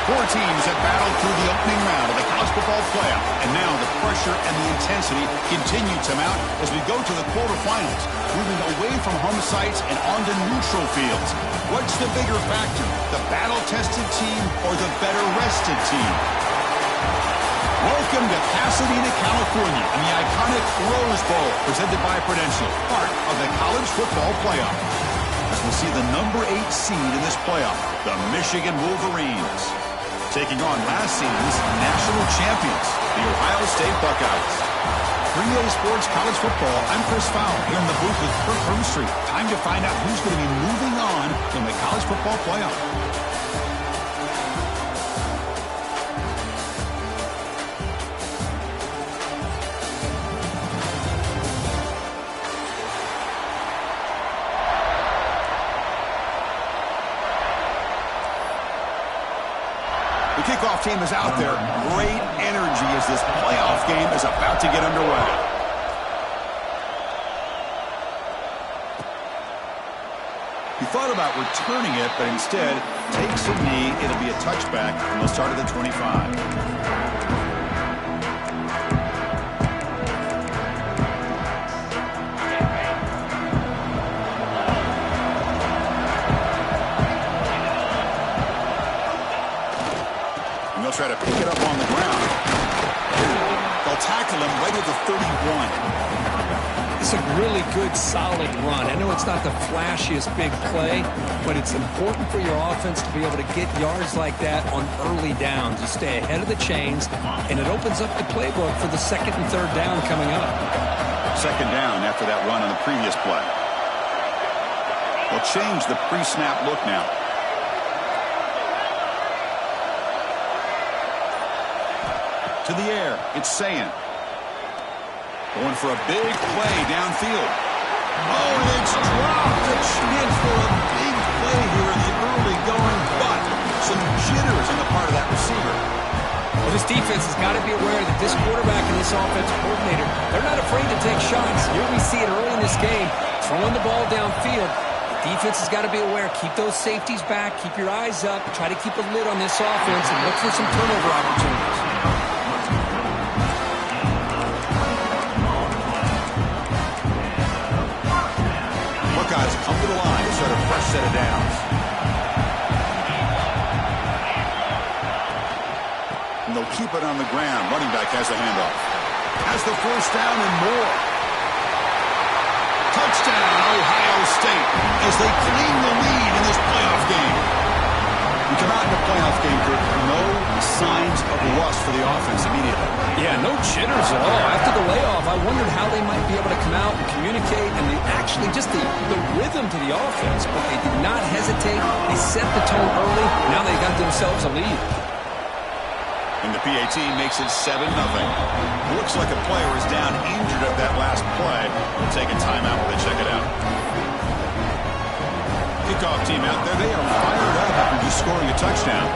Four teams have battled through the opening round of the college football playoff, and now the pressure and the intensity continue to mount as we go to the quarterfinals, moving away from home sites and onto neutral fields. What's the bigger factor, the battle-tested team or the better-rested team? Welcome to Pasadena, California, and the iconic Rose Bowl, presented by Prudential, part of the college football playoff. As we'll see the number 8 seed in this playoff, the Michigan Wolverines, taking on last season's national champions, the Ohio State Buckeyes. 3A Sports College Football, I'm Chris Fowler, here in the booth with Kirk Hermstreet. Time to find out who's going to be moving on from the college football playoff. The kickoff team is out there. Great energy as this playoff game is about to get underway. He thought about returning it, but instead takes a knee. It'll be a touchback, and they'll start at the 25. Try to pick it up on the ground. They'll tackle him right at the 31. It's a really good, solid run. I know it's not the flashiest big play, but it's important for your offense to be able to get yards like that on early downs. You stay ahead of the chains, and it opens up the playbook for the second and third down coming up. Second down after that run on the previous play. They'll change the pre-snap look now. To the air, it's Sayin. Going for a big play downfield. Oh, and it's dropped. A chance for a big play here in the early going, but some jitters on the part of that receiver. Well, this defense has got to be aware that this quarterback and this offensive coordinator, they're not afraid to take shots. Here we see it early in this game, throwing the ball downfield. The defense has got to be aware. Keep those safeties back. Keep your eyes up. Try to keep a lid on this offense and look for some turnover opportunities. Buckeyes come to the line to start a fresh set of downs. And they'll keep it on the ground. Running back has the handoff. Has the first down and more. Touchdown, Ohio State, as they claim the lead in this playoff game. We come out in the playoff game, Kirk. No signs of rust for the offense immediately. Yeah, no jitters at all. After the layoff, I wondered how they might be able to come out and communicate and actually just the rhythm to the offense. But they did not hesitate. They set the tone early. Now they got themselves a lead. And the PAT makes it 7-0. Looks like a player is down injured at that last play. We'll take a timeout while they check it out. Kickoff team out there. They are fired up after just scoring a touchdown.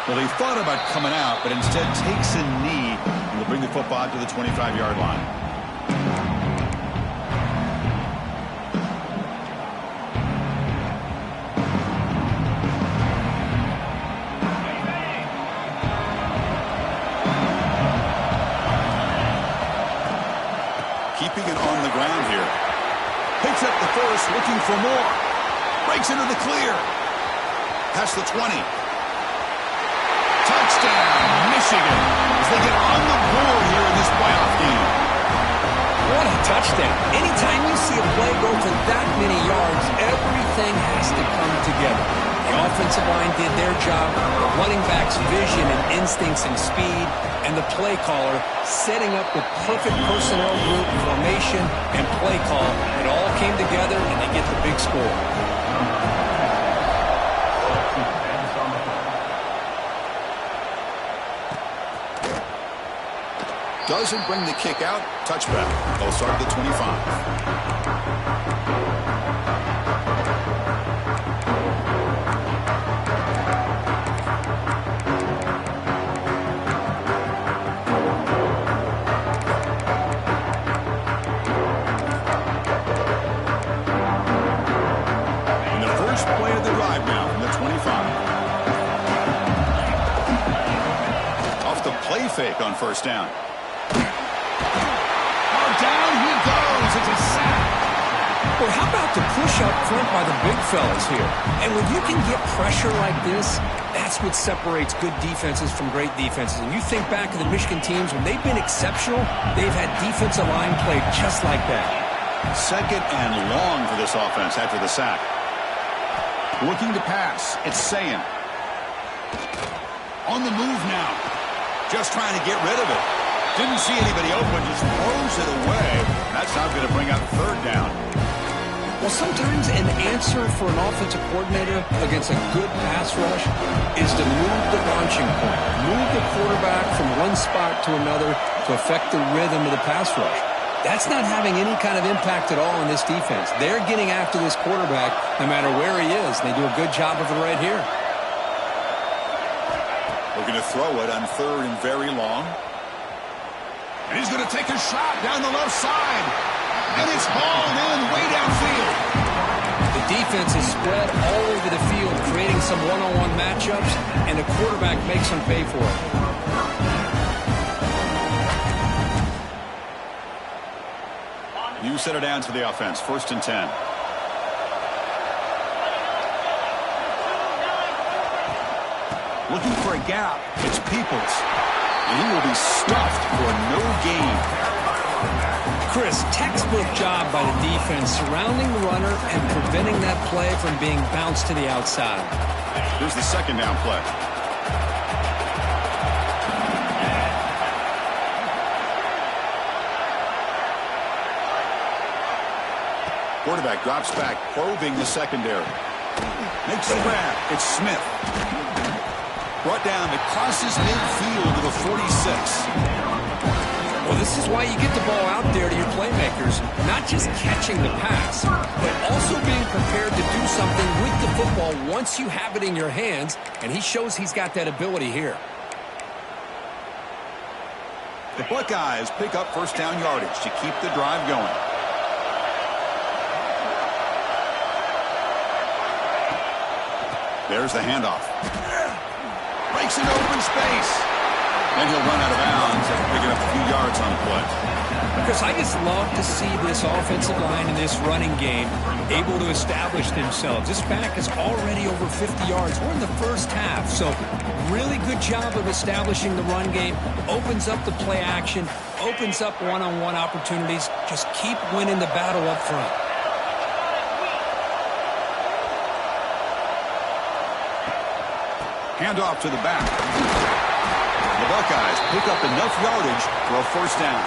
Well, he thought about coming out, but instead takes a knee and will bring the football to the 25-yard line. Keeping it on the ground here. Picks up the first, looking for more. Breaks into the clear. Past the 20. Touchdown, Michigan, as they get on the board here in this playoff game. What a touchdown. Anytime you see a play go for that many yards, everything has to come together. The offensive line did their job, the running back's vision and instincts and speed, and the play caller setting up the perfect personnel group, formation, and play call. It all came together, and they get the big score. Doesn't bring the kick out. Touchback. They'll start at the 25. play fake on first down. Oh, down he goes. It's a sack. Well, how about the push up front by the big fellas here? And when you can get pressure like this, that's what separates good defenses from great defenses. And you think back to the Michigan teams, when they've been exceptional, they've had defensive line play just like that. Second and long for this offense after the sack. Looking to pass. It's Sayin. On the move now. Just trying to get rid of it. Didn't see anybody open, just throws it away. That's not going to bring up third down. Well, sometimes an answer for an offensive coordinator against a good pass rush is to move the launching point. Move the quarterback from one spot to another to affect the rhythm of the pass rush. That's not having any kind of impact at all on this defense. They're getting after this quarterback no matter where he is. They do a good job of it right here. Looking to throw it on third and very long. And he's going to take a shot down the left side. And it's hauled in way downfield. The defense is spread all over the field, creating some one-on-one matchups, and the quarterback makes them pay for it. You set it down to the offense. 1st and 10. Looking for a gap. It's Peoples. And he will be stuffed for no gain. Chris, textbook job by the defense surrounding the runner and preventing that play from being bounced to the outside. Here's the second down play. Quarterback drops back, probing the secondary. Makes the grab. It's Smith. Brought down to crosses midfield to the 46. Well, this is why you get the ball out there to your playmakers, not just catching the pass, but also being prepared to do something with the football once you have it in your hands, and he shows he's got that ability here. The Buckeyes pick up first down yardage to keep the drive going. There's the handoff. Breaks into open space. Then he'll run out of bounds after picking up a few yards on the play. Chris, I just love to see this offensive line in this running game able to establish themselves. This back is already over 50 yards. We're in the first half, so really good job of establishing the run game. Opens up the play action, opens up one-on-one opportunities. Just keep winning the battle up front. Handoff to the back. The Buckeyes pick up enough yardage for a first down.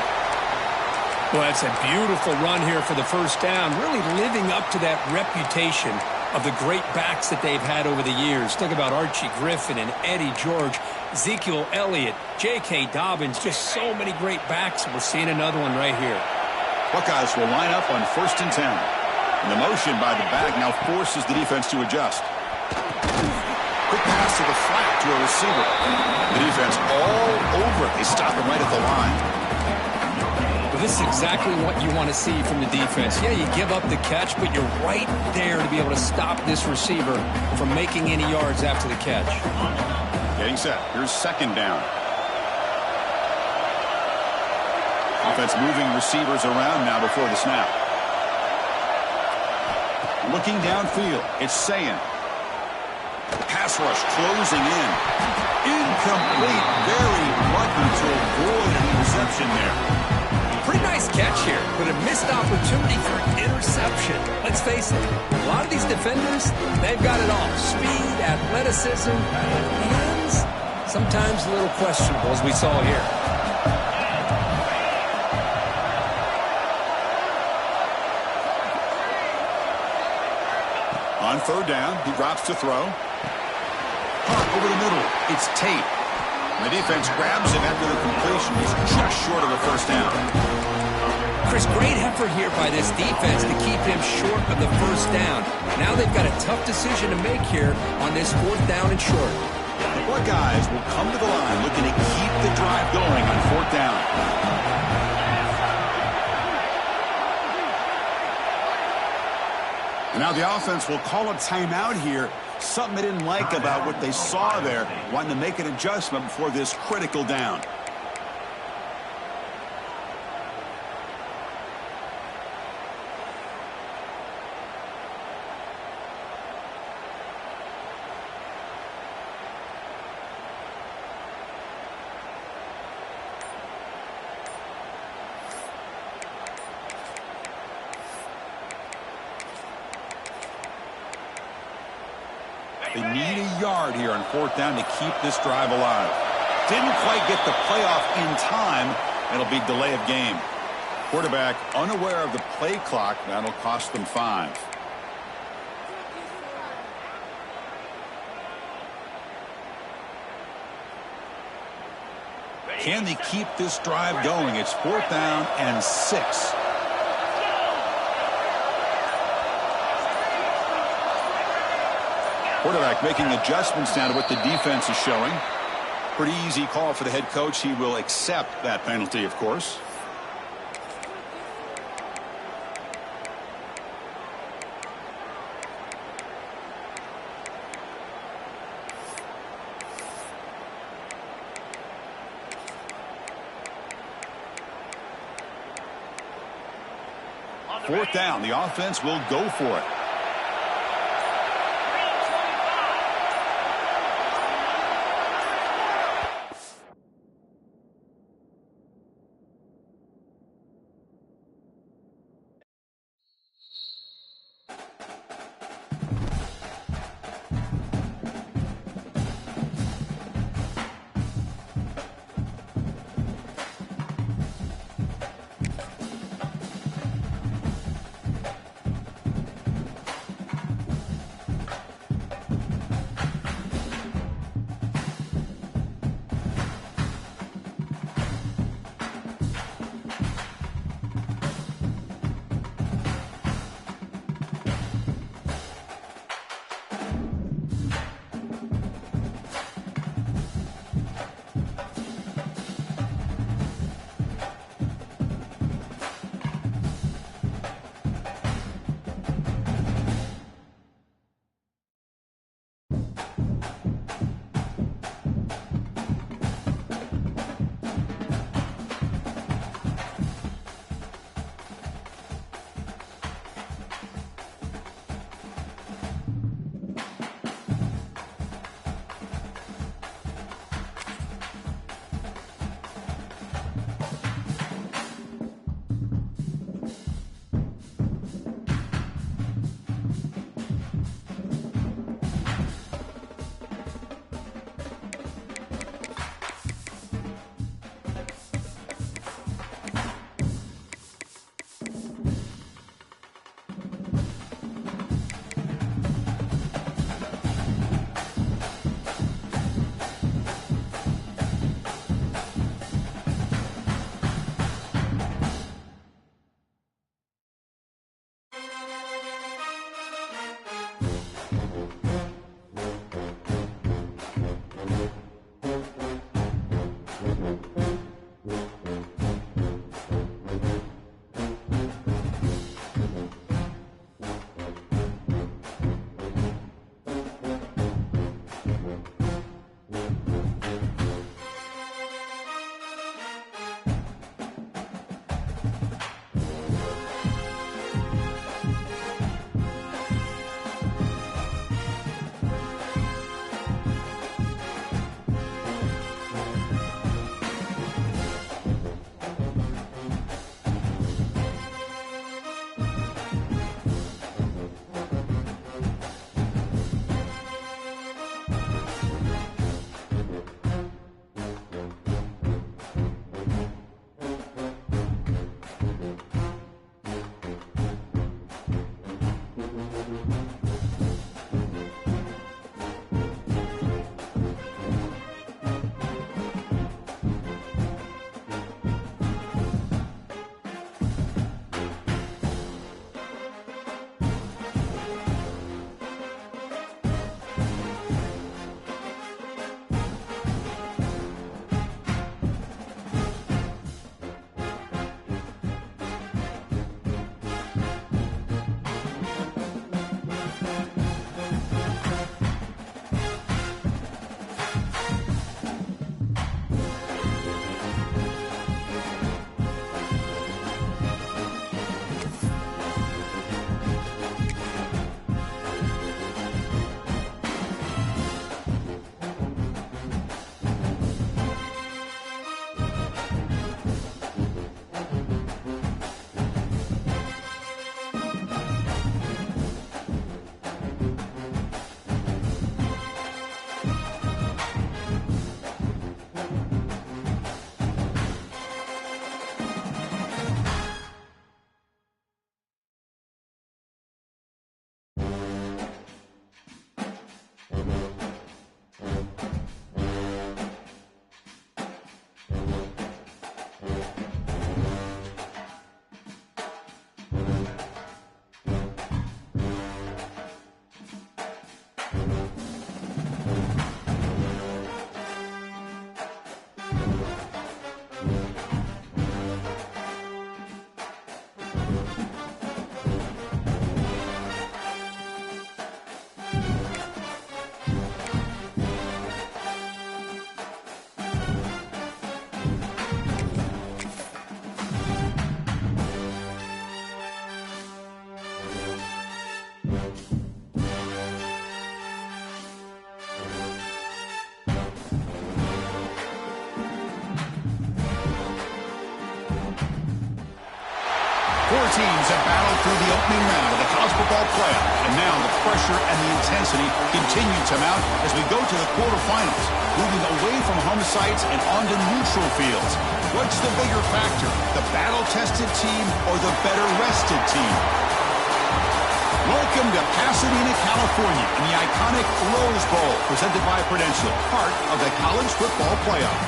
Well, that's a beautiful run here for the first down, really living up to that reputation of the great backs that they've had over the years. Think about Archie Griffin and Eddie George, Ezekiel Elliott, J.K. Dobbins, just so many great backs. We're seeing another one right here. Buckeyes will line up on 1st and 10. And the motion by the back now forces the defense to adjust. Quick pass to the flat to a receiver. The defense all over it. They stop him right at the line. Well, this is exactly what you want to see from the defense. Yeah, you give up the catch, but you're right there to be able to stop this receiver from making any yards after the catch. Getting set. Here's second down. Offense moving receivers around now before the snap. Looking downfield. It's Sayin. Pass rush closing in. Incomplete. Very lucky to avoid an interception there. Pretty nice catch here, but a missed opportunity for an interception. Let's face it, a lot of these defenders, they've got it all. Speed, athleticism, hands, sometimes a little questionable, as we saw here. On third down, he drops to throw. Punt over the middle. It's Tate. And the defense grabs him after the completion. He's just short of a first down. Chris, great effort here by this defense to keep him short of the first down. Now they've got a tough decision to make here on this 4th down and short. The Buckeyes will come to the line looking to keep the drive going on 4th down. And now the offense will call a timeout here. Something they didn't like about what they saw there, wanting to make an adjustment before this critical down. They need a yard here on 4th down to keep this drive alive. Didn't quite get the playoff in time. It'll be delay of game. Quarterback unaware of the play clock. That'll cost them 5. Can they keep this drive going? It's 4th down and 6. Quarterback making adjustments now to what the defense is showing. Pretty easy call for the head coach. He will accept that penalty, of course. Fourth down, the offense will go for it. Four teams have battled through the opening round of the college football playoff, and now the pressure and the intensity continue to mount as we go to the quarterfinals, moving away from home sites and onto neutral fields. What's the bigger factor, the battle-tested team or the better-rested team? Welcome to Pasadena, California, in the iconic Rose Bowl, presented by Prudential, part of the college football playoff.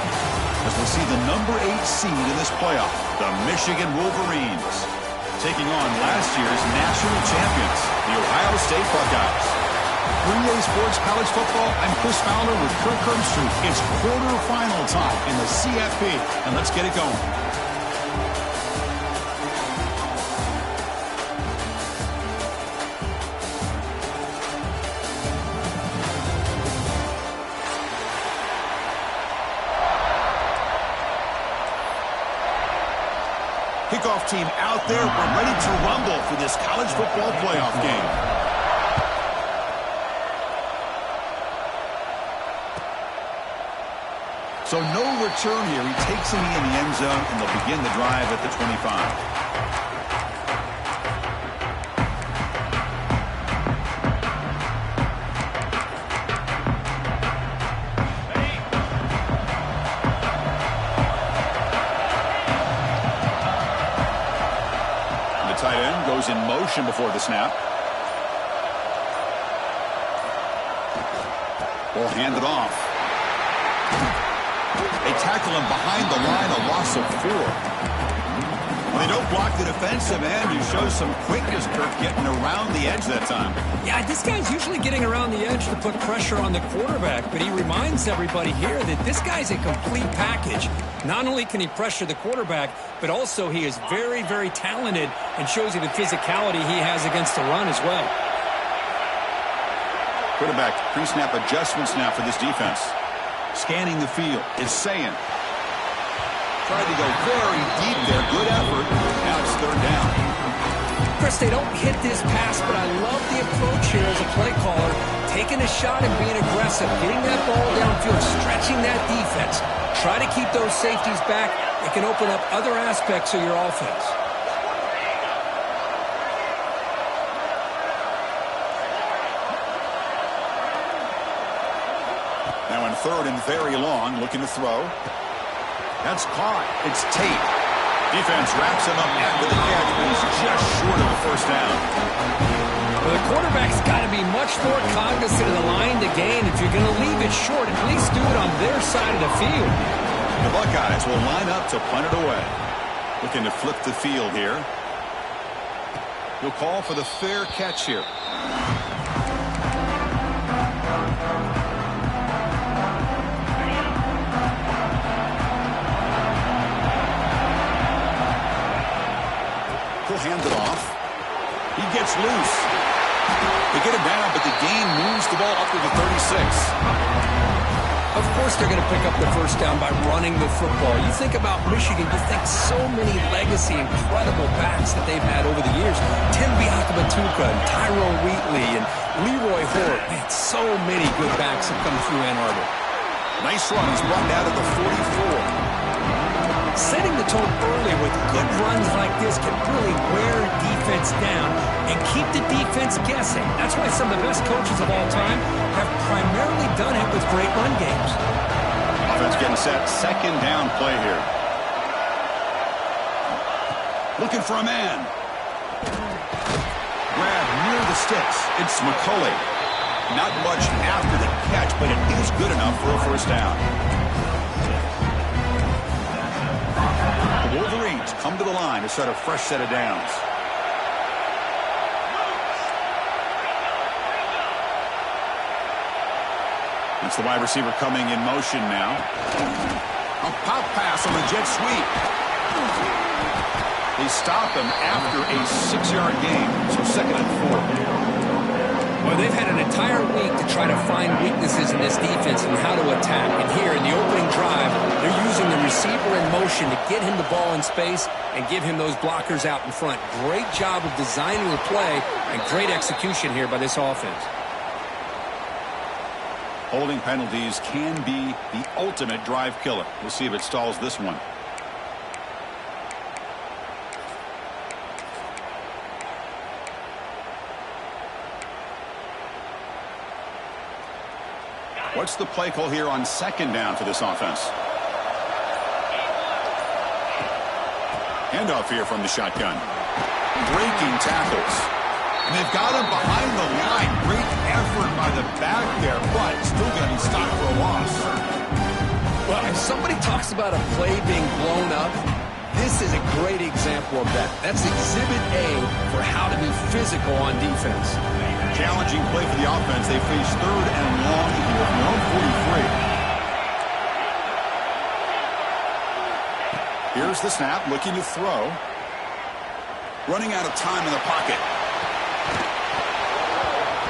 As we'll see the number 8 seed in this playoff, the Michigan Wolverines, taking on last year's national champions, the Ohio State Buckeyes. 3A Sports College Football, I'm Chris Fowler with Kirk Herbstreit. It's quarterfinal time in the CFB, and let's get it going. Kickoff team out there. We're ready to rumble for this college football playoff game. So no return here. He takes it in the end zone, and they'll begin the drive at the 25. Tight end goes in motion before the snap. Ball handed off. They tackle him behind the line, a loss of 4. When they don't block the defensive end, you show some quickness, Kirk, getting around the edge that time. Yeah, this guy's usually getting around the edge to put pressure on the quarterback, but he reminds everybody here that this guy's a complete package. Not only can he pressure the quarterback, but also he is very, very talented and shows you the physicality he has against the run as well. Quarterback pre-snap adjustments now for this defense. Scanning the field. It's saying. Tried to go very deep there. Good effort. Now it's third down. Chris, they don't hit this pass, but I love the approach here as a play caller. Taking a shot and being aggressive. Getting that ball downfield. Stretching that defense. Try to keep those safeties back. It can open up other aspects of your offense. Now in third and very long, looking to throw. That's caught. It's Tate. Defense wraps him up after the catch, but he's just short of the first down. Well, the quarterback's got to be much more cognizant of the line to gain. If you're going to leave it short, at least do it on their side of the field. The Buckeyes will line up to punt it away. Looking to flip the field here. He'll call for the fair catch here. He'll hand it off. He gets loose. They get him down, but the gain moves the ball up to the 36. Of course they're going to pick up the first down by running the football. You think about Michigan, you think so many legacy, incredible backs that they've had over the years. Tim Biakabatuka and Tyrone Wheatley and Leroy Hort. Man, so many good backs have come through Ann Arbor. Nice run. He's brought down to the 44. Setting the tone early with good runs like this can really wear defense down and keep the defense guessing. That's why some of the best coaches of all time have primarily done it with great run games. Offense getting set. Second down play here. Looking for a man. Grab near the sticks. It's McCulley. Not much after the catch, but it is good enough for a first down. The Wolverines come to the line to start a fresh set of downs. It's the wide receiver coming in motion now. A pop pass on the jet sweep. They stop him after a 6-yard gain, so second and 4. Well, they've had an entire week to try to find weaknesses in this defense and how to attack. And here in the opening drive, they're using the receiver in motion to get him the ball in space and give him those blockers out in front. Great job of designing the play and great execution here by this offense. Holding penalties can be the ultimate drive killer. We'll see if it stalls this one. What's the play call here on second down for this offense? Handoff here from the shotgun. Breaking tackles. And they've got him behind the line. Great effort by the back there, but still going to be stopped for a loss. Well, if somebody talks about a play being blown up, this is a great example of that. That's Exhibit A for how to be physical on defense. Challenging play for the offense. They face third and long here from 143. Here's the snap, looking to throw. Running out of time in the pocket.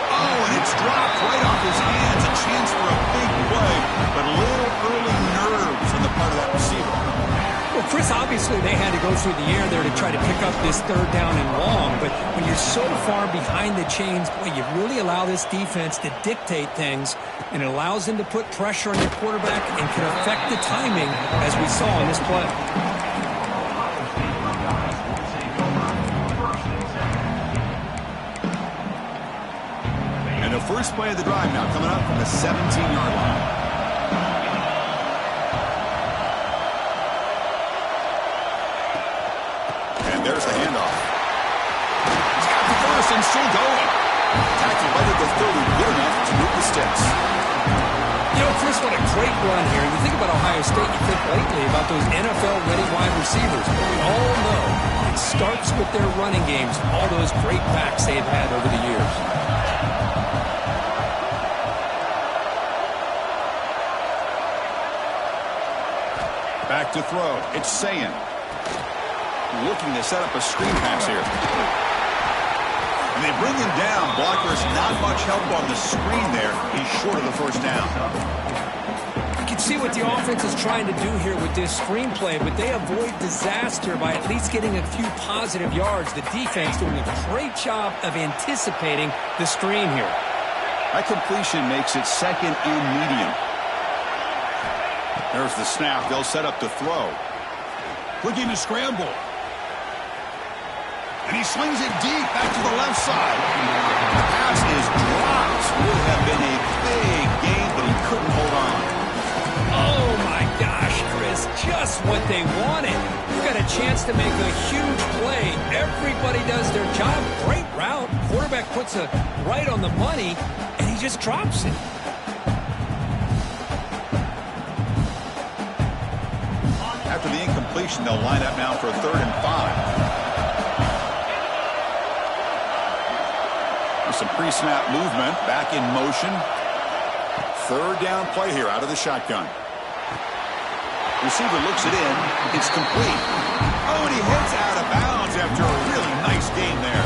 Oh, and it's dropped right off his hands. A chance for a big play, but a little early nerves on the part of that receiver. Well, Chris, obviously they had to go through the air there to try to pick up this third down and long, but when you're so far behind the chains, boy, you really allow this defense to dictate things, and it allows them to put pressure on your quarterback and can affect the timing, as we saw in this play. And the first play of the drive now coming up from the 17-yard line. There's the handoff. He's got the first and still going. Tackle right at the 30, good enough to move the sticks. You know, Chris, what a great run here. You think about Ohio State, you think lately about those NFL-ready wide receivers. But we all know it starts with their running games, all those great backs they've had over the years. Back to throw. It's Sayin. Looking to set up a screen pass here. And they bring him down. Blockers not much help on the screen there. He's short of the first down. You can see what the offense is trying to do here with this screenplay, but they avoid disaster by at least getting a few positive yards. The defense doing a great job of anticipating the screen here. That completion makes it second and medium. There's the snap. They'll set up to throw. Looking to scramble. And he slings it deep back to the left side. The pass is dropped. Would have been a big gain, but he couldn't hold on. Oh, my gosh, Chris. Just what they wanted. You got a chance to make a huge play. Everybody does their job. Great route. Quarterback puts it right on the money, and he just drops it. After the incompletion, they'll line up now for a 3rd and 5. Some pre-snap movement, back in motion. 3rd down play here out of the shotgun. Receiver looks it in. It's complete. Oh, and he hits out of bounds after a really nice game there.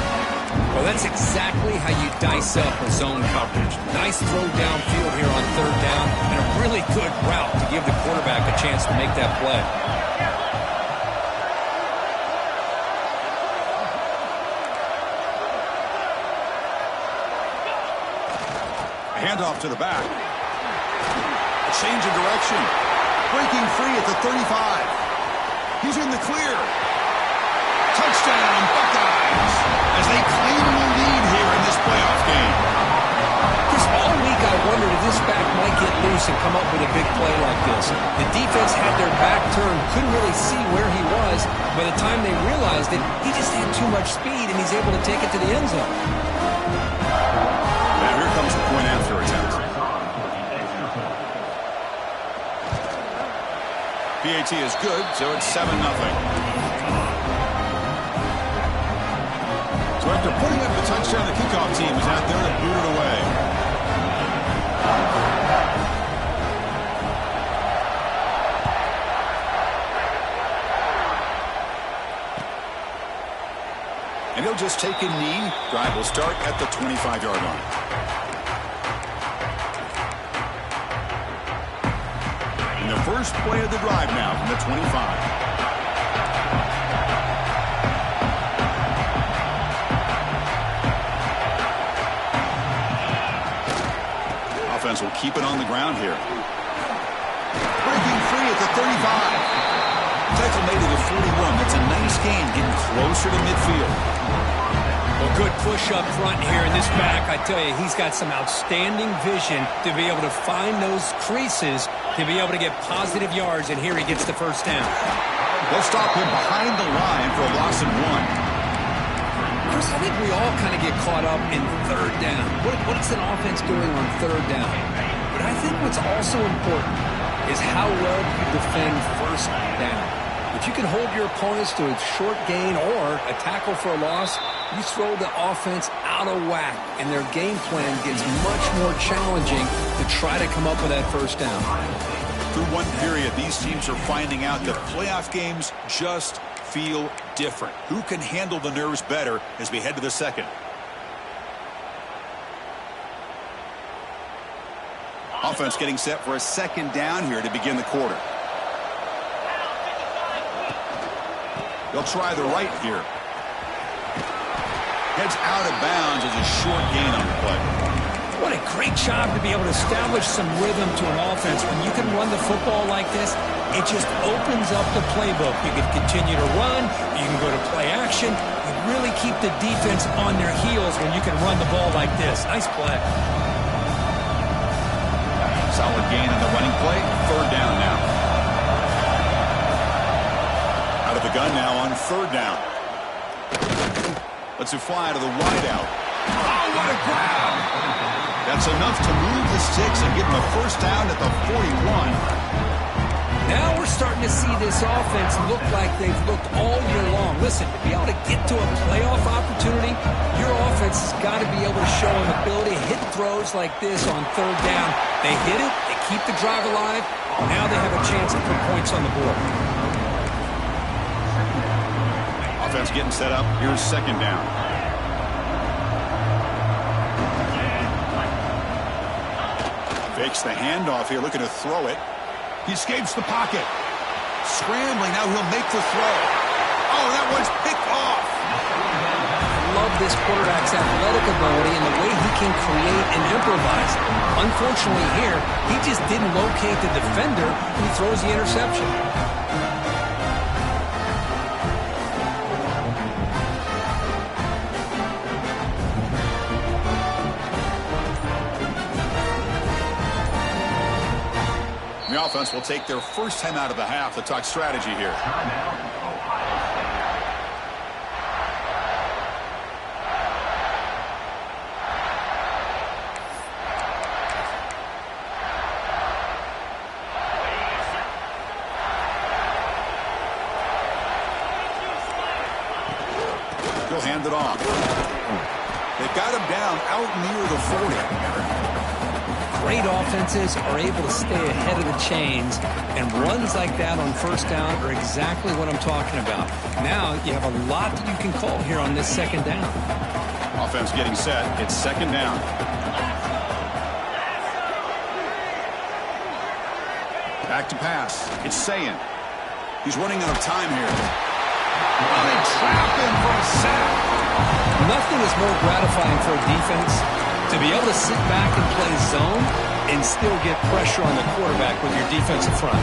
Well, that's exactly how you dice up a zone coverage. Nice throw downfield here on 3rd down, and a really good route to give the quarterback a chance to make that play. Handoff to the back. A change of direction. Breaking free at the 35. He's in the clear. Touchdown, Buckeyes, as they claim the lead here in this playoff game. Chris, all week I wondered if this back might get loose and come up with a big play like this. The defense had their back turned, couldn't really see where he was. By the time they realized it, he just had too much speed, and he's able to take it to the end zone. Now here comes the point after attempt. PAT is good, so it's 7-0. So after putting up the touchdown, the kickoff team is out there to boot it away. And he'll just take a knee. Drive will start at the 25-yard line. And the first play of the drive now from the 25. Offense will keep it on the ground here. Breaking free at the 35. Tackle made to the 41. That's a nice gain, getting closer to midfield. Well, good push up front here in this back. I tell you, he's got some outstanding vision to be able to find those creases to be able to get positive yards, and here he gets the first down. They'll stop him behind the line for a loss of 1. Chris, I think we all kind of get caught up in third down. What is an offense doing on third down? But I think what's also important is how well you defend first down. If you can hold your opponents to a short gain or a tackle for a loss, you throw the offense out of whack, and their game plan gets much more challenging to try to come up with that first down. Through one period, these teams are finding out that playoff games just feel different. Who can handle the nerves better as we head to the second? Offense getting set for a second down here to begin the quarter. They'll try the right here. Heads out of bounds as a short gain on the play. What a great job to be able to establish some rhythm to an offense. When you can run the football like this, it just opens up the playbook. You can continue to run. You can go to play action. You really keep the defense on their heels when you can run the ball like this. Nice play. Solid gain on the running play. Third down now. Out of the gun now on third down. Lets it fly to the wideout. Oh, what a grab! That's enough to move the sticks and give them a first down at the 41. Now we're starting to see this offense look like they've looked all year long. Listen, to be able to get to a playoff opportunity, your offense has got to be able to show an ability to hit throws like this on third down. They hit it, they keep the drive alive. Now they have a chance to put points on the board. Offense getting set up. Here's second down. Fakes the handoff here, looking to throw it. He escapes the pocket. Scrambling, now he'll make the throw. Oh, that one's picked off. I love this quarterback's athletic ability and the way he can create and improvise. Unfortunately here, he just didn't locate the defender and he throws the interception. The offense will take their first time out of the half to talk strategy here. He'll hand it off. They got him down out near the 40. Great offenses are able to stay ahead of the chains, and runs like that on first down are exactly what I'm talking about. Now you have a lot that you can call here on this second down. Offense getting set. It's second down. Back to pass. It's Sayin. He's running out of time here. Oh, they trap him for a sack. Nothing is more gratifying for a defense to be able to sit back and play zone and still get pressure on the quarterback with your defensive front.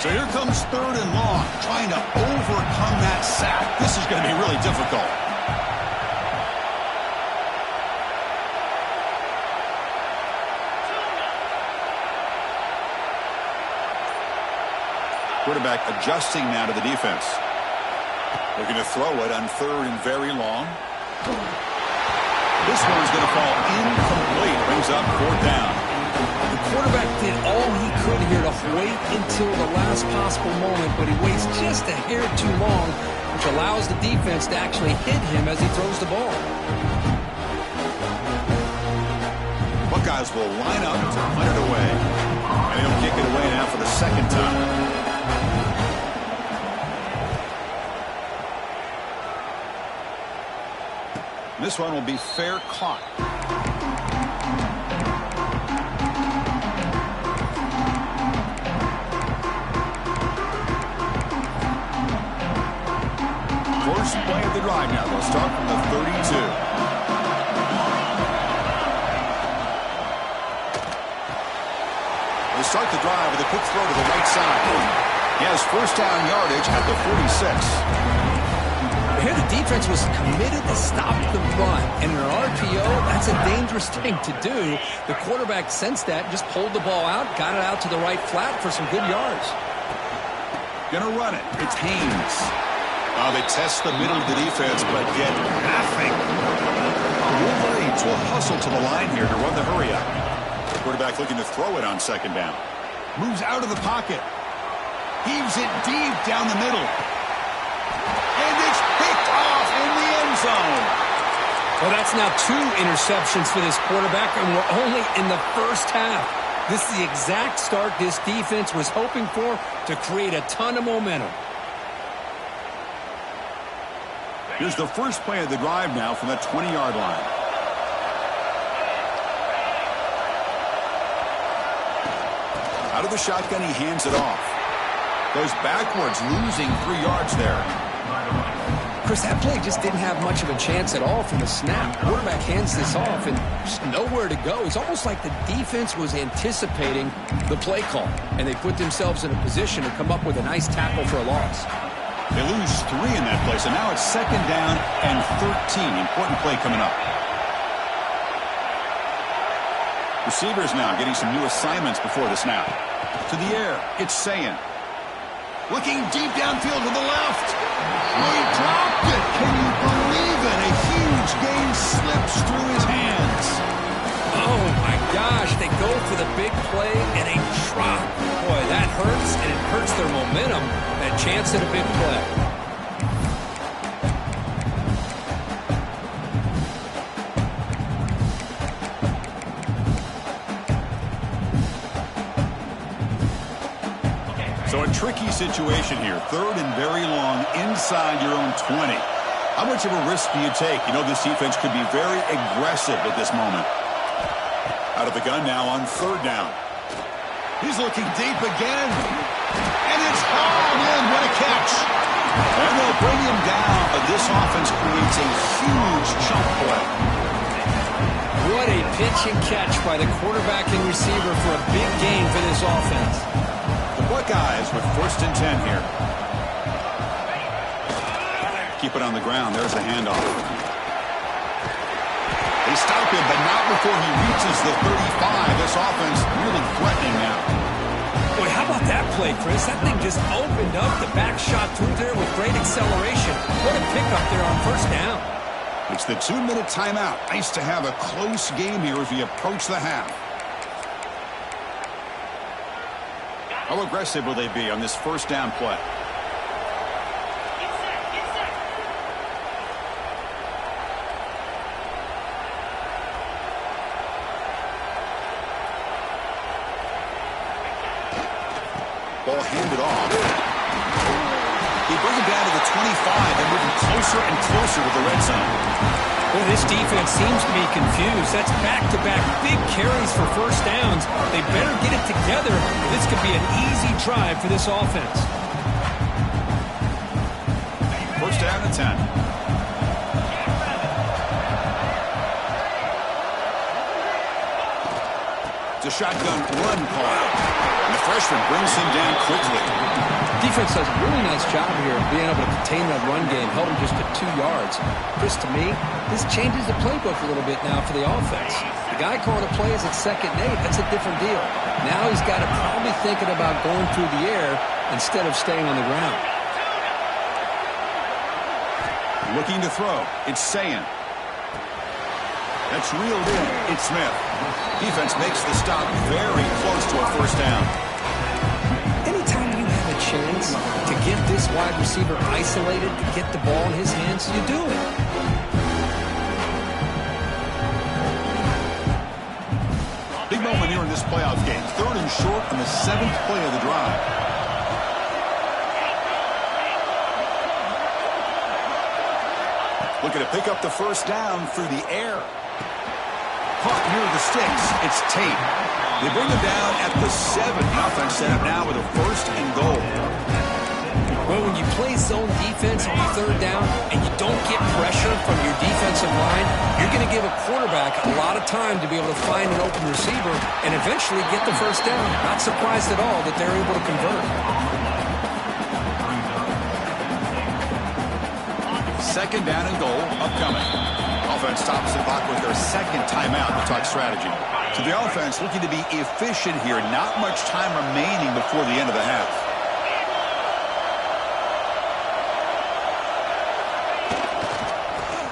So here comes third and long, trying to overcome that sack. This is going to be really difficult. Quarterback adjusting now to the defense. Looking to throw it on third and very long. This one's going to fall incomplete. Brings up fourth down. The quarterback did all he could here to wait until the last possible moment, but he waits just a hair too long, which allows the defense to actually hit him as he throws the ball. Buckeyes will line up to punt it away. And he'll kick it away now for the second time. This one will be fair caught. First play of the drive now. They'll start from the 32. They start the drive with a quick throw to the right side. He has first down yardage at the 46. Here the defense was committed to stop the run. And in an RPO, that's a dangerous thing to do. The quarterback sensed that, just pulled the ball out, got it out to the right flat for some good yards. Gonna run it. It's Haynes. They test the middle of the defense, but get nothing. Wolverines will hustle to the line here to run the hurry up. The quarterback looking to throw it on second down. Moves out of the pocket. Heaves it deep down the middle. And it's picked off in the end zone. Well, that's now 2 interceptions for this quarterback, and we're only in the first half. This is the exact start this defense was hoping for to create a ton of momentum. Here's the first play of the drive now from the 20-yard line. Out of the shotgun, he hands it off. Goes backwards, losing 3 yards there. Chris, that play just didn't have much of a chance at all from the snap. Quarterback hands this off and just nowhere to go. It's almost like the defense was anticipating the play call, and they put themselves in a position to come up with a nice tackle for a loss. They lose 3 in that play, so now it's second down and 13. Important play coming up. Receivers now getting some new assignments before the snap. To the air, it's Sayin. Looking deep downfield to the left. He dropped it. Can you believe it? A huge gain slips through his hands. Oh, my gosh. They go for the big play, and they drop. Boy, that hurts, and it hurts their momentum. That chance at a big play. So a tricky situation here. Third and very long inside your own 20. How much of a risk do you take? You know this defense could be very aggressive at this moment. Out of the gun now on third down. He's looking deep again. And it's hauled in. What a catch. And they'll bring him down. But this offense creates a huge chunk play. What a pitch and catch by the quarterback and receiver for a big gain for this offense. The Buckeyes with first and 10 here. Keep it on the ground. There's a handoff. They stop him, but not before he reaches the 35. This offense really threatening now. Boy, how about that play, Chris? That thing just opened up. The back shot through there with great acceleration. What a pickup there on first down. It's the 2-minute timeout. Nice to have a close game here as we approach the half. How aggressive will they be on this first down play? Ball handed off. He brings it down to the 25 and moving closer and closer to the red zone. Well, this defense seems to be confused. That's back-to-back big carries for first downs. They better get it together. This could be an easy drive for this offense. First down and 10. It's a shotgun run call. And the freshman brings him down quickly. Defense does a really nice job here of being able to contain that run game, held him just to 2 yards. Chris, to me, this changes the playbook a little bit now for the offense. The guy calling the plays at 2nd and 8, that's a different deal. Now he's got to probably thinking about going through the air instead of staying on the ground. Looking to throw. It's Sayin. That's reeled in. It's Smith. Defense makes the stop very close to a first down. Anytime you have a chance to get this wide receiver isolated, to get the ball in his hands, you do it. Big moment here in this playoff game. 3rd and short on the 7th play of the drive. Looking to pick up the first down through the air. Caught near the sticks. It's Tate. They bring him down at the 7. The offense set up now with a first and goal. Well, when you play zone defense on 3rd down and you don't get pressure from your defensive line, you're going to give a quarterback a lot of time to be able to find an open receiver and eventually get the first down. Not surprised at all that they're able to convert. second down and goal upcoming. Offense stops the clock with their second timeout to talk strategy. So the offense looking to be efficient here. Not much time remaining before the end of the half.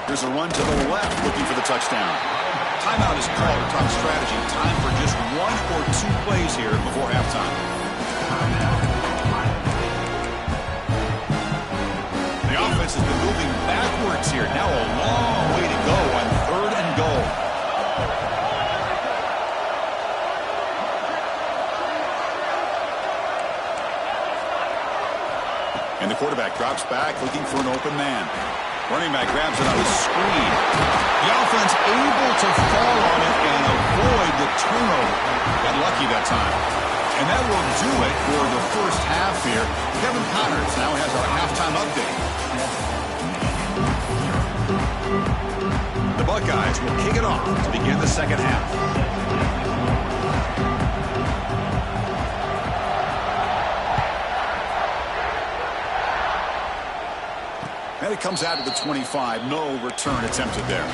There's a run to the left looking for the touchdown. Timeout is called to talk strategy. Time for just 1 or 2 plays here before halftime. The offense has been moving backwards here. Now a long way to go on 3rd and goal. And the quarterback drops back looking for an open man. Running back grabs it on the screen. The offense able to fall on it and avoid the turnover. Got lucky that time. And that will do it for the first half here. Kevin Connors now has our halftime update. The Buckeyes will kick it off to begin the second half. And it comes out of the 25. No return attempted there.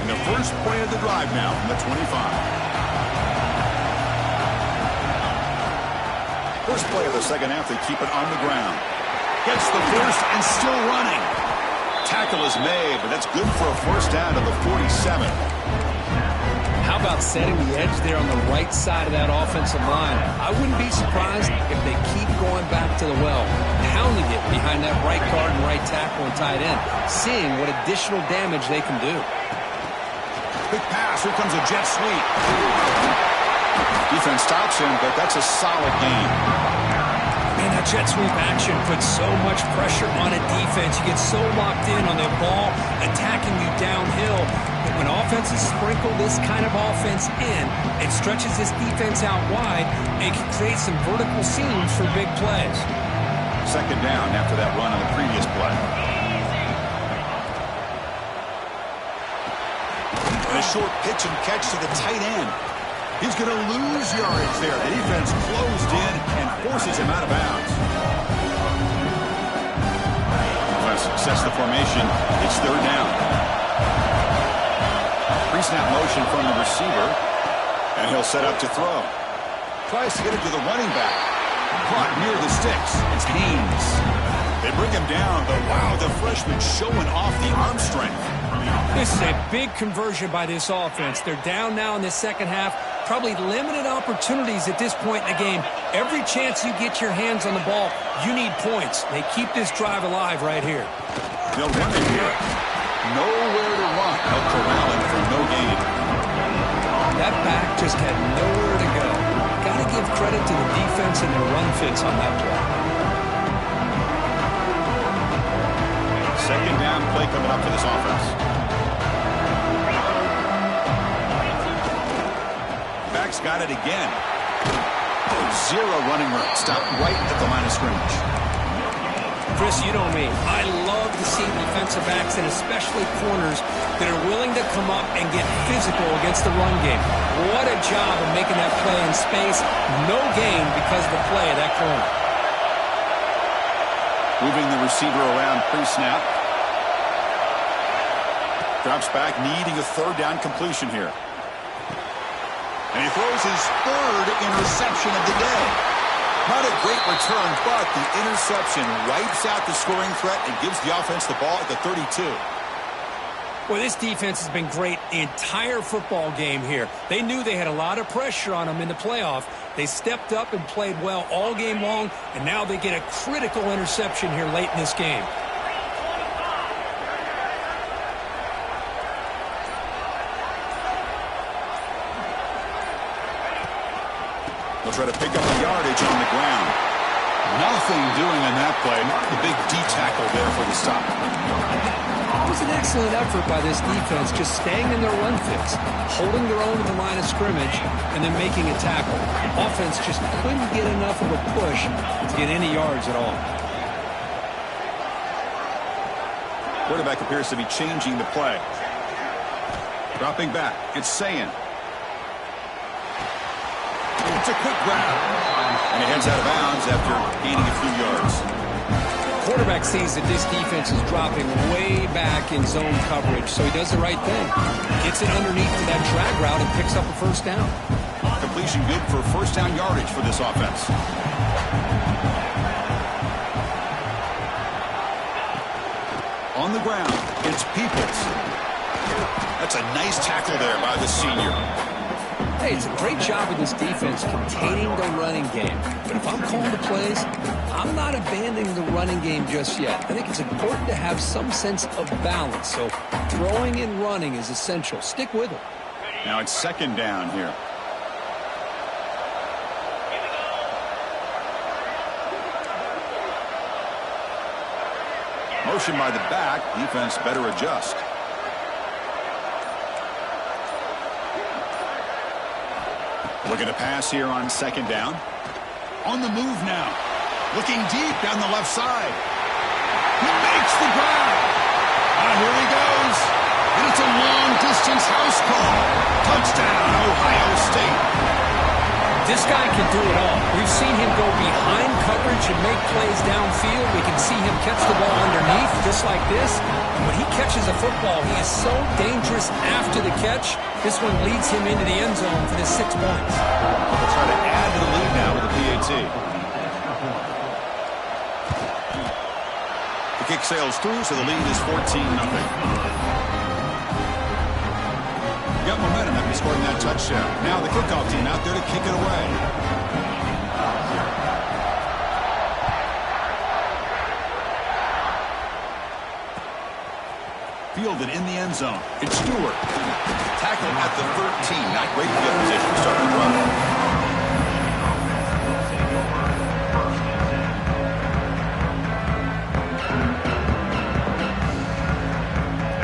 And the first play of the drive now from the 25. First play of the second half, they keep it on the ground. Gets the first and still running. Tackle is made, but that's good for a first down to the 47. How about setting the edge there on the right side of that offensive line? I wouldn't be surprised if they keep going back to the well, pounding it behind that right guard and right tackle and tight end, seeing what additional damage they can do. Big pass. Here comes a jet sweep. Defense stops him, but that's a solid gain. Man, that jet sweep action puts so much pressure on a defense. You get so locked in on the ball attacking you downhill. But when offenses sprinkle this kind of offense in, it stretches this defense out wide and can create some vertical seams for big plays. Second down after that run on the previous play. And a short pitch and catch to the tight end. He's going to lose yardage there. The defense closed in and forces him out of bounds. Offense sets the formation. It's third down. Pre-snap motion from the receiver. And he'll set up to throw. Tries to get it to the running back. Caught near the sticks. It's Haynes. They bring him down, but wow, the freshman showing off the arm strength. This is a big conversion by this offense. They're down now in the second half. Probably limited opportunities at this point in the game. Every chance you get your hands on the ball, you need points. They keep this drive alive right here. They'll run it here. Nowhere to run. They'll corral it for no gain. That back just had nowhere to go. Got to give credit to the defense and their run fits on that play. Second down play coming up for this offense. Back's got it again. Zero running room. Stopped right at the line of scrimmage. Chris, you know me. I love to see defensive backs and especially corners that are willing to come up and get physical against the run game. What a job of making that play in space. No gain because of the play of that corner. Moving the receiver around pre-snap. Drops back, needing a third down completion here. And he throws his third interception of the day. Not a great return, but the interception wipes out the scoring threat and gives the offense the ball at the 32. Well, this defense has been great the entire football game here. They knew they had a lot of pressure on them in the playoff. They stepped up and played well all game long, and now they get a critical interception here late in this game. They'll try to pick up the yardage on the ground. Nothing doing on that play. The big D tackle there for the stop. It was an excellent effort by this defense, just staying in their run fits, holding their own to the line of scrimmage, and then making a tackle. Offense just couldn't get enough of a push to get any yards at all. Quarterback appears to be changing the play. Dropping back. It's Sayin. It's a quick grab. And he heads out of bounds after gaining a few yards. Quarterback sees that this defense is dropping way back in zone coverage, so he does the right thing. Gets it underneath to that drag route and picks up a first down. Completion good for first down yardage for this offense. On the ground, it's Peoples. That's a nice tackle there by the senior. Hey, it's a great job of this defense containing the running game. But if I'm calling the plays, I'm not abandoning the running game just yet. I think it's important to have some sense of balance. So throwing and running is essential. Stick with it. Now it's second down here. Motion by the back. Defense better adjust. Looking to pass here on second down. On the move now. Looking deep down the left side. He makes the grab. Here he goes. And it's a long-distance house call. Touchdown, Ohio State. This guy can do it all. We've seen him go behind coverage and make plays downfield. We can see him catch the ball underneath just like this. And when he catches a football, he is so dangerous after the catch. This one leads him into the end zone for the 6 points. They'll try to add to the lead now with the PAT. The kick sails through, so the lead is 14-0. Got momentum after scoring that touchdown. Now the kickoff team out there to kick it away. Fielded in the end zone. It's Stewart. Tackle at the 13. Not great field position to start the drive.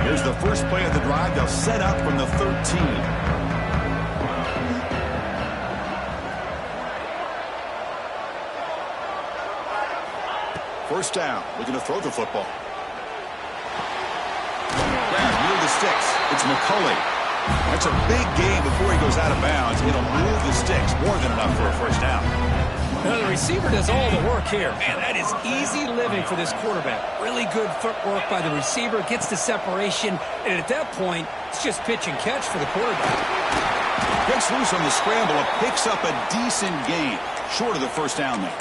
Here's the first play of the drive. They'll set up from the 13. First down. Looking to throw the football. Grab near the sticks. It's McCulley. That's a big gain before he goes out of bounds. It'll move the sticks. More than enough for a first down. Now the receiver does all the work here. Man, that is easy living for this quarterback. Really good footwork by the receiver. Gets the separation. And at that point, it's just pitch and catch for the quarterback. Breaks loose on the scramble. Picks up a decent gain. Short of the first down there.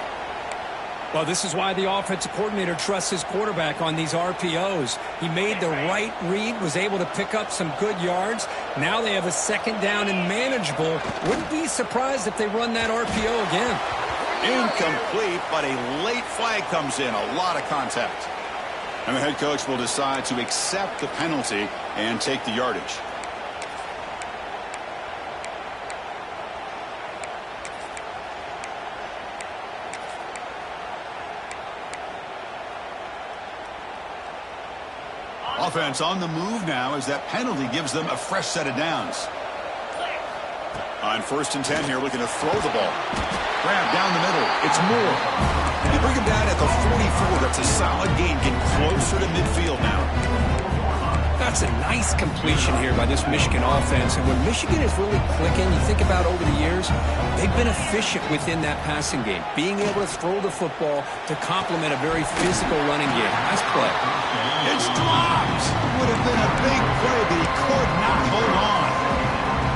Well, this is why the offensive coordinator trusts his quarterback on these RPOs. He made the right read, was able to pick up some good yards. Now they have a second down and manageable. Wouldn't be surprised if they run that RPO again. Incomplete, but a late flag comes in. A lot of contact. And the head coach will decide to accept the penalty and take the yardage. Offense on the move now as that penalty gives them a fresh set of downs. On 1st and 10 here, looking to throw the ball. Grab down the middle. It's Moore. You bring him down at the 44. That's a solid gain. Get closer to midfield now. That's a nice completion here by this Michigan offense. And when Michigan is really clicking, you think about over the years, they've been efficient within that passing game. Being able to throw the football to complement a very physical running game. Nice play. It's dropped. Would have been a big play, but he could not hold on.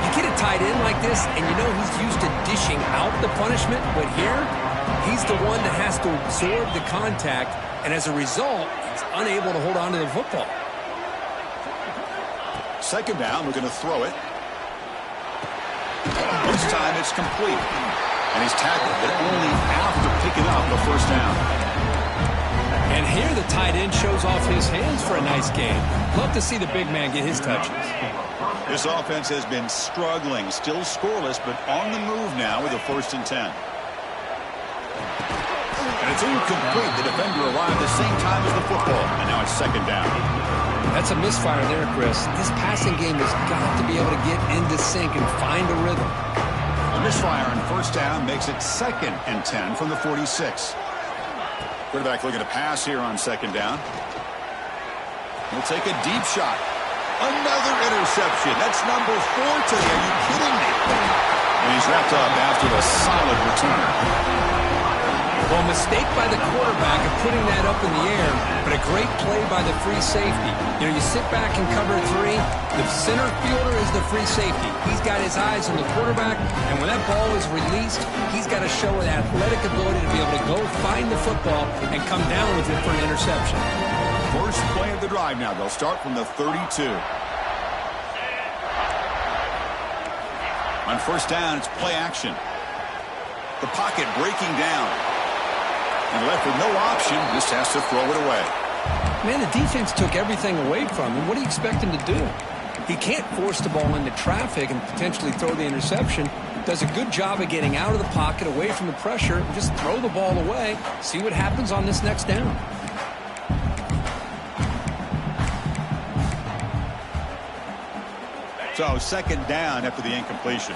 You get a tight end like this, and you know he's used to dishing out the punishment, but here, he's the one that has to absorb the contact, and as a result, he's unable to hold on to the football. Second down, we're going to throw it. This time it's complete. And he's tackled, but only after picking up the first down. And here the tight end shows off his hands for a nice gain. Love to see the big man get his touches. This offense has been struggling, still scoreless, but on the move now with a 1st and 10. And it's incomplete. The defender arrived the same time as the football, and now it's second down. That's a misfire there, Chris. This passing game has got to be able to get into sync and find a rhythm. A misfire on 1st down makes it 2nd and 10 from the 46. Quarterback looking to pass here on 2nd down. He'll take a deep shot. Another interception. That's number 4 today. Are you kidding me? And he's wrapped up after a solid return. Well, a mistake by the quarterback of putting that up in the air, but a great play by the free safety. You know, you sit back and cover 3. The center fielder is the free safety. He's got his eyes on the quarterback, and when that ball is released, he's got to show an athletic ability to be able to go find the football and come down with it for an interception. First play of the drive now. They'll start from the 32. On first down, it's play action. The pocket breaking down. And left with no option, just has to throw it away. Man, the defense took everything away from him. What do you expect him to do? He can't force the ball into traffic and potentially throw the interception. Does a good job of getting out of the pocket, away from the pressure, and just throw the ball away. See what happens on this next down. So, second down after the incompletion.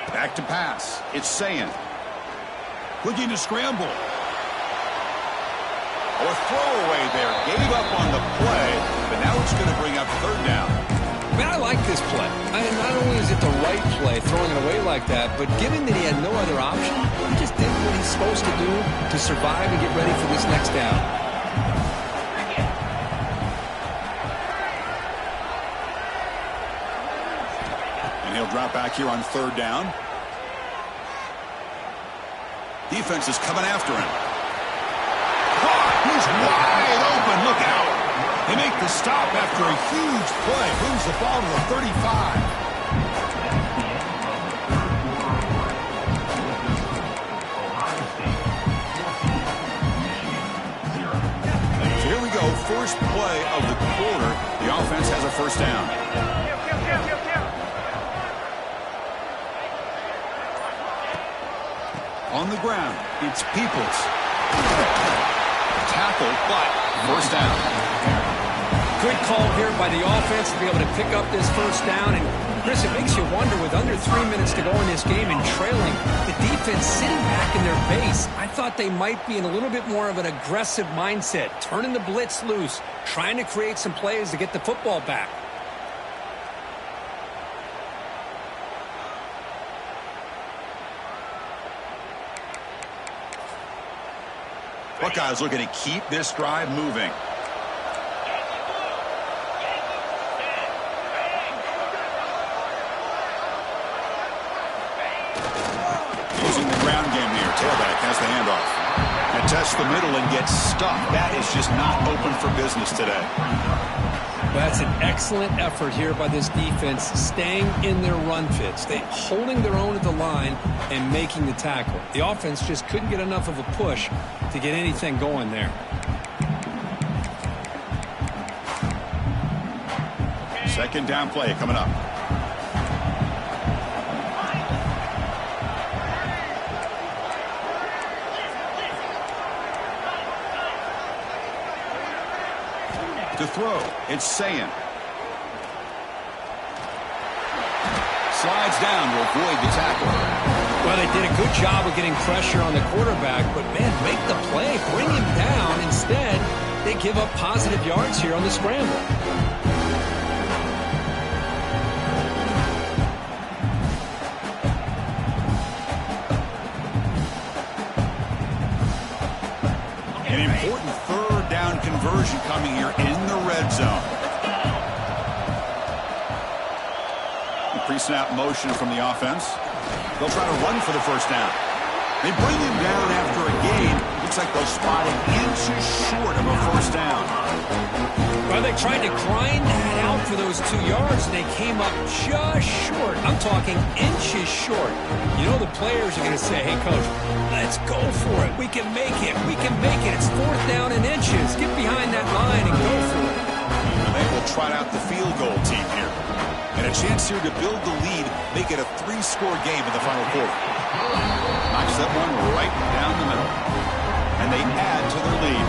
Back to pass. It's Sayan. Looking to scramble. Or throwaway there. Gave up on the play, but now it's going to bring up third down. Man, I like this play. Not only is it the right play, throwing it away like that, but given that he had no other option, he just did what he's supposed to do to survive and get ready for this next down. And he'll drop back here on third down. Defense is coming after him. He's wide open. Look out. They make the stop after a huge play. Moves the ball to the 35. So here we go. First play of the quarter. The offense has a first down. On the ground, it's Peoples. Tackle, but first down. Good call here by the offense to be able to pick up this first down. And, Chris, it makes you wonder, with under 3 minutes to go in this game and trailing, the defense sitting back in their base. I thought they might be in a little bit more of an aggressive mindset, turning the blitz loose, trying to create some plays to get the football back. Buckeyes looking to keep this drive moving. Using the ground game here. Tailback has the handoff. And tests the middle and gets stuck. That is just not open for business today. That's an excellent effort here by this defense, staying in their run fits. They holding their own at the line and making the tackle. The offense just couldn't get enough of a push to get anything going there. Second down play coming up. To throw, it's Sayan. Slides down to avoid the tackle. Well, they did a good job of getting pressure on the quarterback, but, man, make the play, bring him down. Instead, they give up positive yards here on the scramble. An important third down conversion coming here in the red zone. Pre-snap motion from the offense. They'll try to run for the first down. They bring him down after a gain. Looks like they'll spot him inches short of a first down. Well, they tried to grind that out for those 2 yards, and they came up just short. I'm talking inches short. You know the players are going to say, hey, Coach, let's go for it. We can make it. We can make it. It's fourth down in inches. Get behind that line and go for it. They will trot out the field goal team here. And a chance here to build the lead, make it a 3-score game in the final quarter. Knocks that one right down the middle. And they add to their lead.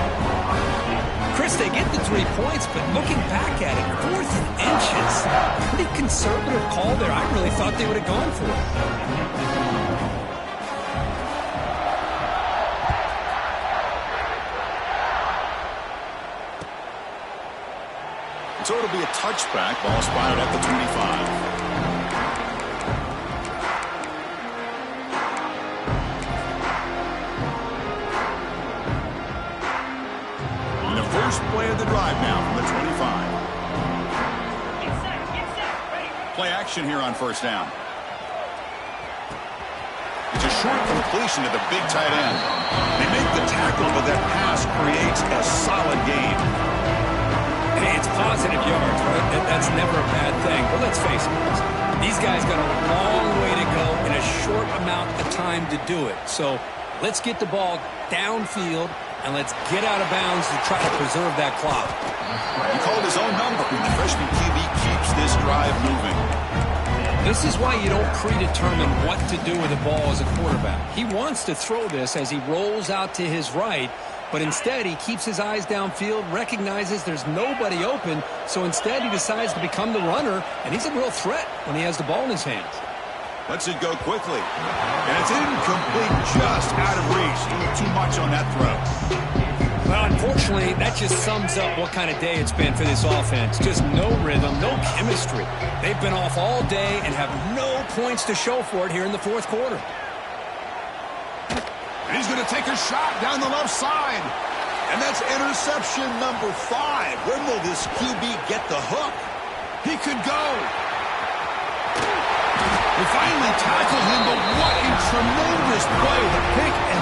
Chris, they get the 3 points, but looking back at it, fourth and inches. Pretty conservative call there. I really thought they would have gone for it. So it'll be a touchback. Ball spotted at the 25. First play of the drive now from the 25. Play action here on first down. It's a short completion to the big tight end. They make the tackle, but that pass creates a solid gain. Hey, it's positive yards, right? That's never a bad thing. But let's face it, these guys got a long way to go in a short amount of time to do it. So let's get the ball downfield, and let's get out of bounds to try to preserve that clock. He called his own number. The freshman QB keeps this drive moving. This is why you don't predetermine what to do with the ball as a quarterback. He wants to throw this as he rolls out to his right, but instead he keeps his eyes downfield, recognizes there's nobody open, so instead he decides to become the runner, and he's a real threat when he has the ball in his hands. Lets it go quickly. And it's incomplete, just out of reach. A little too much on that throw. Well, unfortunately, that just sums up what kind of day it's been for this offense. Just no rhythm, no chemistry. They've been off all day and have no points to show for it here in the fourth quarter. And he's going to take a shot down the left side. And that's interception number 5. When will this QB get the hook? He could go. They finally tackled him, but what a tremendous play. The pick and